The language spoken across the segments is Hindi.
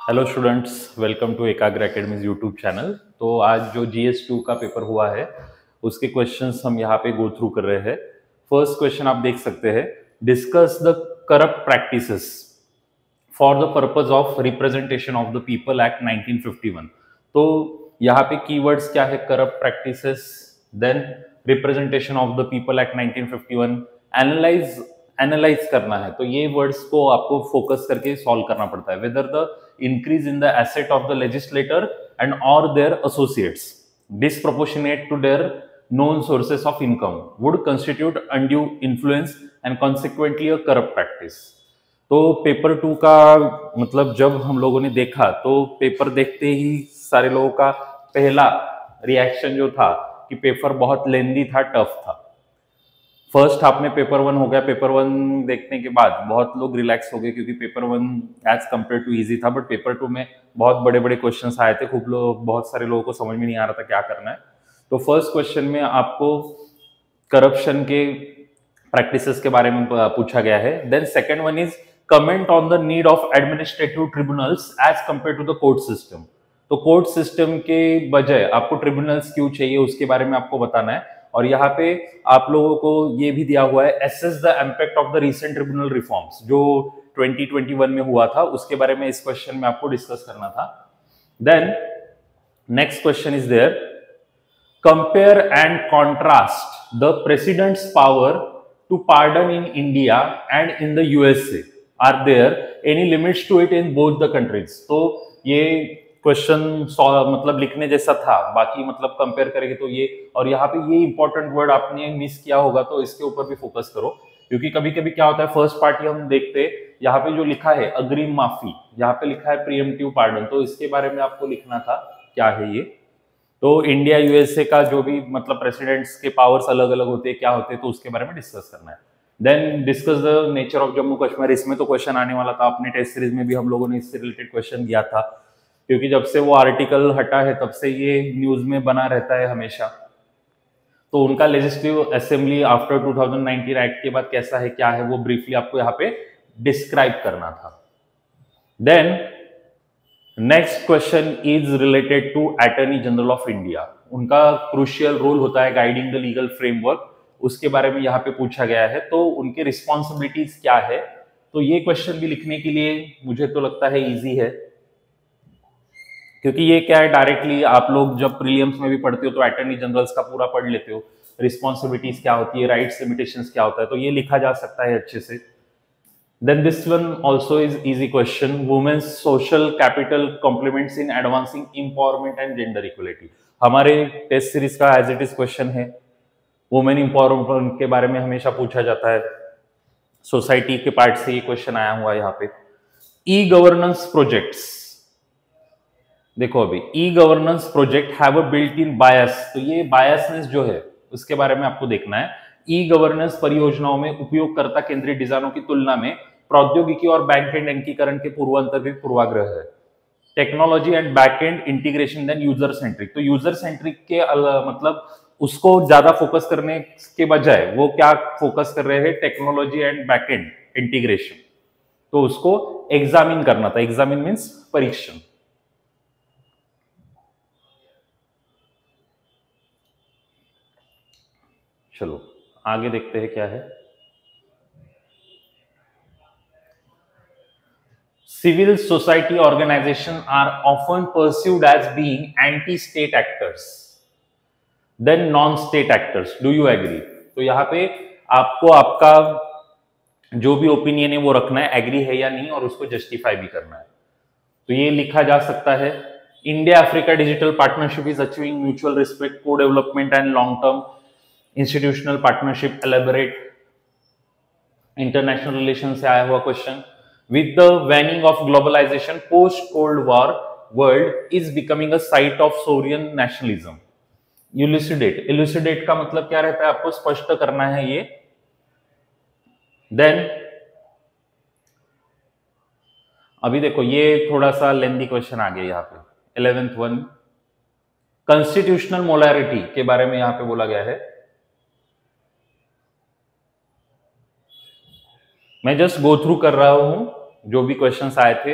हेलो स्टूडेंट्स, वेलकम टू एकाग्र एकेडमीज यूट्यूब चैनल। तो आज जो GS2 का पेपर हुआ है उसके क्वेश्चंस हम यहाँ पे गो थ्रू कर रहे हैं। फर्स्ट क्वेश्चन आप देख सकते हैं, discuss the corrupt practices for the purpose of representation of the people act 1951। तो यहाँ पे कीवर्ड्स क्या है? Corrupt practices, then representation of the people act 1951, analyse करना है। तो ये वर्ड्स को आपको फोकस करके सॉल्व करना पड़ता है। Whether the increase in the asset of the legislator and और their associates disproportionate to their known sources of income would constitute undue influence and consequently a corrupt practice। तो पेपर 2 का मतलब जब हम लोगों ने देखा तो पेपर देखते ही सारे लोगों का पहला रिएक्शन जो था कि पेपर बहुत लेंदी था, टफ था। फर्स्ट हाफ में पेपर 1 हो गया। पेपर 1 देखने के बाद बहुत लोग रिलैक्स हो गए क्योंकि paper 1 as compared to easy था, बट पेपर 2 में बहुत बड़े बड़े क्वेश्चंस आए थे। बहुत सारे लोगों को समझ में नहीं आ रहा था क्या करना है। तो फर्स्ट क्वेश्चन में आपको करप्शन के प्रैक्टिसेस के बारे में पूछा गया है। Then second one is comment on the need of administrative tribunals as compared to the court system. तो कोर्ट सिस्टम के बजाय आपको ट्रिब्यूनल्स क्यों चाहिए उसके बारे में आपको बताना है। और यहाँ पे आप लोगों को ये भी दिया हुआ है, assess the impact of the recent tribunal reforms जो 2021 में हुआ था, उसके बारे में इस क्वेश्चन में आपको डिस्कस करना था। Then next question is there, compare and contrast the president's power to pardon in India and in the USA, are there any limits to it in both the countries. तो ये क्वेश्चन मतलब लिखने जैसा था, बाकी मतलब कंपेयर करेंगे तो ये, और यहाँ पे ये इंपॉर्टेंट वर्ड आपने मिस किया होगा तो इसके ऊपर भी फोकस करो, क्योंकि कभी कभी क्या होता है फर्स्ट पार्टी हम देखते हैं, यहाँ पे जो लिखा है अग्रिम माफी, यहाँ पे लिखा है प्रीएम्प्टिव पार्डन, तो इसके बारे में आपको लिखना था क्या है ये। तो इंडिया यूएसए का जो भी मतलब प्रेसिडेंट्स के पावर्स अलग अलग होते हैं, क्या होते हैं, तो उसके बारे में डिस्कस करना है। Then discuss the nature of Jammu Kashmir. इसमें तो क्वेश्चन आने वाला था, अपने टेस्ट सीरीज में भी हम लोगों ने इससे रिलेटेड क्वेश्चन दिया था, क्योंकि जब से वो आर्टिकल हटा है तब से ये न्यूज में बना रहता है हमेशा। तो उनका लेजिस्लेटिव असेंबली आफ्टर 2019 एक्ट के बाद कैसा है, क्या है, वो ब्रीफली आपको यहाँ पे डिस्क्राइब करना था। Then next question is related to attorney general of India. उनका क्रूशियल रोल होता है गाइडिंग द लीगल फ्रेमवर्क, उसके बारे में यहाँ पे पूछा गया है। तो उनके रिस्पॉन्सिबिलिटीज क्या है, तो ये क्वेश्चन भी लिखने के लिए मुझे तो लगता है इजी है, क्योंकि ये क्या है, डायरेक्टली आप लोग जब प्रीलिम्स में भी पढ़ते हो तो अटॉर्नी जनरल्स का पूरा पढ़ लेते हो, रिस्पॉन्सिबिलिटीज क्या होती है, राइट्स लिमिटेशंस क्या होता है, तो ये लिखा जा सकता है अच्छे से। Then this one also is easy question. Women's social capital complements in advancing empowerment and gender equality. हमारे टेस्ट सीरीज का एज इट इज क्वेश्चन है। वुमेन एम्पावरमेंट के बारे में हमेशा पूछा जाता है, सोसाइटी के पार्ट से ये क्वेश्चन आया हुआ है यहाँ पे। ई गवर्नेंस प्रोजेक्ट्स, देखो अभी e governance project have a built in bias, तो ये बायसनेस जो है उसके बारे में आपको देखना है। ई गवर्नेंस परियोजनाओं में उपयोगकर्ता केंद्रीय डिजाइनों की तुलना में प्रौद्योगिकी और बैकएंड अंकीकरण के पूर्वांतर्गत पूर्वाग्रह है। Technology and backend integration, then user centric. तो यूजर सेंट्रिक के मतलब उसको ज्यादा फोकस करने के बजाय वो क्या फोकस कर रहे हैं, टेक्नोलॉजी एंड बैकएंड इंटीग्रेशन, तो उसको एग्जामिन करना था। एग्जामिन मीन्स परीक्षण। चलो आगे देखते हैं क्या है। Civil society organizations are often perceived as being anti-state actors than non-state actors. Do you agree? तो यहाँ पे आपको आपका जो भी ओपिनियन है वो रखना है, एग्री है या नहीं, और उसको जस्टिफाई भी करना है। तो ये लिखा जा सकता है, India Africa digital partnership is achieving mutual respect, co development and long term institutional partnership, elaborate. International relation से आया हुआ question. With the waning of globalization, post-Cold War world is becoming a site of sovereign nationalism. Elucidate का मतलब क्या रहता है, आपको स्पष्ट करना है ये। Then अभी देखो ये थोड़ा सा लेंदी क्वेश्चन आ गया यहाँ पे, 11th वन। कॉन्स्टिट्यूशनल मोलारिटी के बारे में यहाँ पे बोला गया है। मैं जस्ट गो थ्रू कर रहा हूं जो भी क्वेश्चंस आए थे।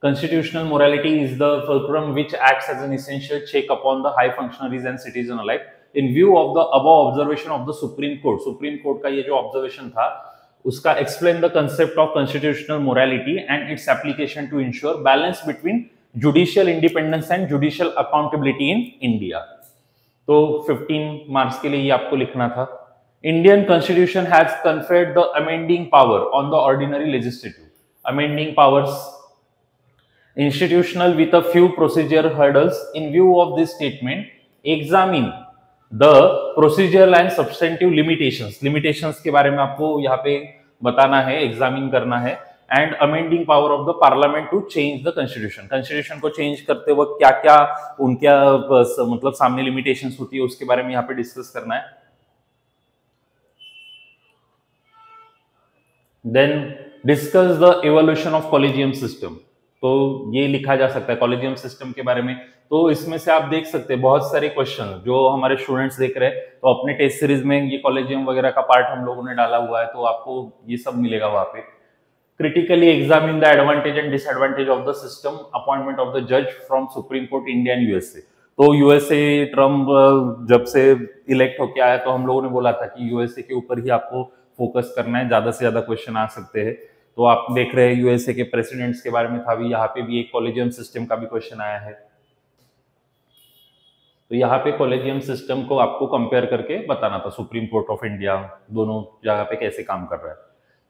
Constitutional morality is the fulcrum which acts as an essential check upon the high functionaries and citizens alike. In view of the above observation of the Supreme Court का ये जो observation था उसका explain the concept of constitutional morality and its application to ensure balance between judicial independence and judicial accountability in India. तो 15 मार्क्स के लिए ये आपको लिखना था. Indian Constitution has conferred the amending power on the ordinary legislature. Amending powers institutional with a few procedural hurdles. In view of this statement, examine the procedural and substantive limitations के बारे में आपको यहाँ पे बताना है, एग्जामिन करना है. And amending power of the parliament to change the constitution को चेंज करते वक्त क्या क्या उनका मतलब सामने लिमिटेशंस होती है उसके बारे में यहाँ पे डिस्कस करना है. Then discuss the evolution of collegium system. तो ये लिखा जा सकता है कॉलेजियम सिस्टम के बारे में. तो इसमें से आप देख सकते हैं बहुत सारे क्वेश्चन जो हमारे स्टूडेंट्स देख रहे हैं. तो अपने टेस्ट सीरीज में ये कॉलेजियम वगैरह का पार्ट हम लोगों ने डाला हुआ है, तो आपको ये सब मिलेगा वहां पे. Critically examine the advantage and disadvantage of the system, appointment of the जज from supreme court India and USA. तो यूएसए ट्रम्प जब से इलेक्ट होके आया तो हम लोगों ने बोला था कि यूएसए के ऊपर ही आपको फोकस करना है, ज्यादा से ज्यादा क्वेश्चन आ सकते हैं. तो आप देख रहे हैं यूएसए के प्रेसिडेंट्स के बारे में था भी, यहाँ पे भी एक कॉलेजियम सिस्टम का भी क्वेश्चन आया है. तो यहाँ पे कॉलेजियम सिस्टम को आपको कंपेयर करके बताना था सुप्रीम कोर्ट ऑफ इंडिया दोनों जगह पे कैसे काम कर रहा है.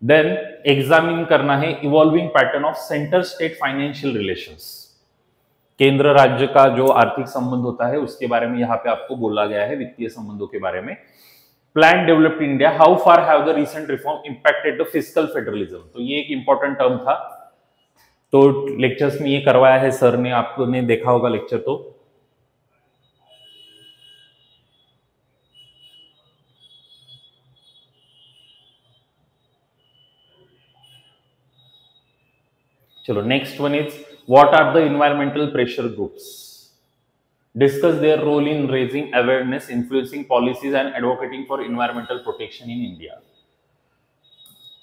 देन एग्जामिन करना है evolving pattern of centre state financial relations. केंद्र राज्य का जो आर्थिक संबंध होता है उसके बारे में यहाँ पे आपको बोला गया है, वित्तीय संबंधों के बारे में. Plan developed in India, how far have the recent reform impacted the fiscal federalism. तो ये एक इंपॉर्टेंट टर्म था, तो लेक्चर्स में ये करवाया है सर ने, आपने देखा होगा लेक्चर. तो चलो next one is what are the environmental pressure groups. Discuss their role in raising awareness, influencing policies and advocating for environmental protection in India.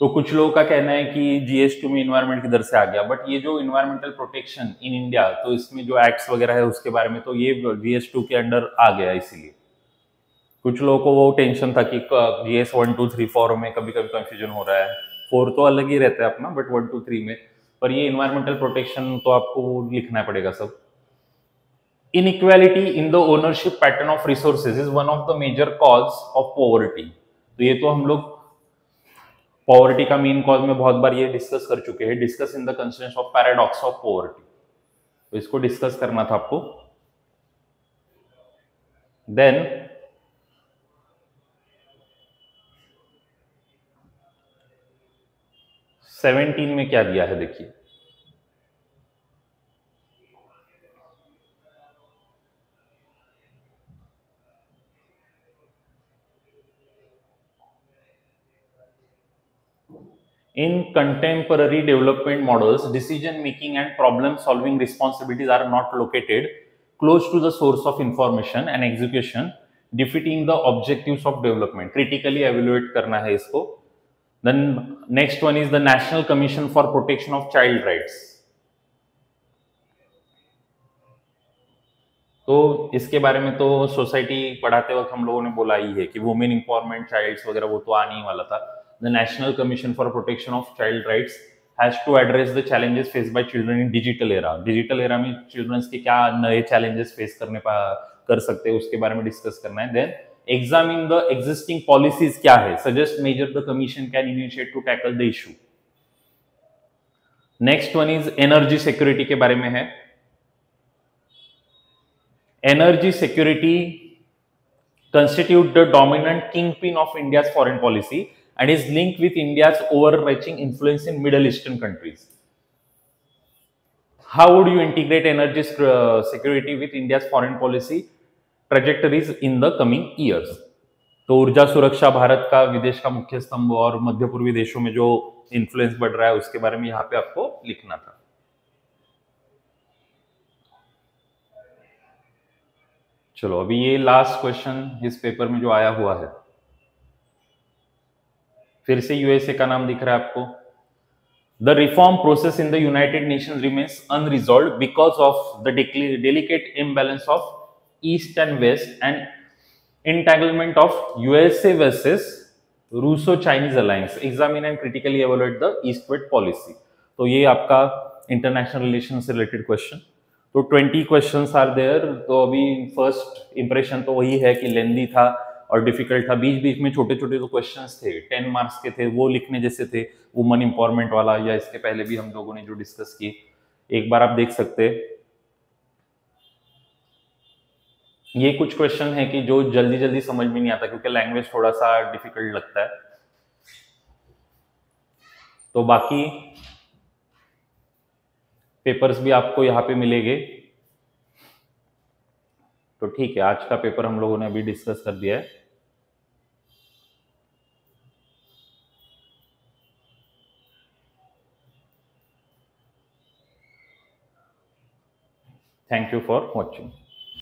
तो कुछ लोगों का कहना है कि GS2 में इन्वायरमेंट किधर से आ गया, बट ये जो इन्वायरमेंटल प्रोटेक्शन इन इंडिया, तो इसमें जो एक्ट्स वगैरह है उसके बारे में तो ये GS2 के अंडर आ गया. इसीलिए कुछ लोगों को वो टेंशन था कि GS 1, 2, 3, 4 में कभी कभी कंफ्यूजन हो रहा है. 4 तो अलग ही रहता है अपना, बट 1, 2, 3 में, पर ये इन्वायरमेंटल प्रोटेक्शन तो आपको लिखना पड़ेगा सब. Inequality in the ownership pattern of resources is one of the major cause of poverty. तो ये तो हम लोग पॉवर्टी का मेन कॉज में बहुत बार ये डिस्कस कर चुके हैं. Discuss in the concept of paradox of poverty, तो इसको डिस्कस करना था आपको. देन सेवेंटीन में क्या दिया है देखिए. In contemporary development models, decision making and problem solving responsibilities are not located close to the source of information and execution, defeating the objectives of development. Critically evaluate करना है इसको. Then next one is the National Commission for Protection of Child Rights. तो इसके बारे में तो सोसाइटी पढ़ाते वक्त हम लोगों ने बोला ही है कि वुमेन एम्पावरमेंट, चाइल्ड्स वगैरह वो तो आने ही वाला था. The National Commission for Protection of Child Rights has to address the challenges faced by children in digital era. Digital era में childrens के क्या नए challenges face कर सकते हैं उसके बारे में डिस्कस करना है. Then examine the existing policies क्या है, suggest measure the commission can initiate to tackle the issue. Next one is energy security के बारे में है. Energy security constitute the dominant kingpin of India's foreign policy and is linked with India's overreaching influence in Middle Eastern countries. How would you integrate energy security with India's foreign policy trajectories in the coming years? तो ऊर्जा सुरक्षा भारत का विदेश का मुख्य स्तंभ और मध्य पूर्वी देशों में जो इन्फ्लुएंस बढ़ रहा है उसके बारे में यहाँ पे आपको लिखना था. चलो अभी ये लास्ट क्वेश्चन इस पेपर में जो आया हुआ है, फिर से यूएसए का नाम दिख रहा है आपको. The reform process in the United Nations remains unresolved because of the delicate imbalance of East and West and entanglement of USA versus Russo-Chinese alliance. Examine and critically evaluate the East-West policy. तो ये आपका इंटरनेशनल रिलेशन से रिलेटेड क्वेश्चन. तो 20 क्वेश्चंस आर देयर. तो अभी फर्स्ट इंप्रेशन तो वही है कि लेंदी था और डिफिकल्ट था. बीच बीच में छोटे छोटे जो क्वेश्चंस थे 10 मार्क्स के थे वो लिखने जैसे थे. वुमन एम्पावरमेंट वाला या इसके पहले भी हम लोगों ने जो डिस्कस की, एक बार आप देख सकते हैं. ये कुछ क्वेश्चन है कि जो जल्दी जल्दी समझ में नहीं आता क्योंकि लैंग्वेज थोड़ा सा डिफिकल्ट लगता है. तो बाकी पेपर्स भी आपको यहाँ पे मिलेंगे. तो ठीक है, आज का पेपर हम लोगों ने अभी डिस्कस कर दिया है. Thank you for watching.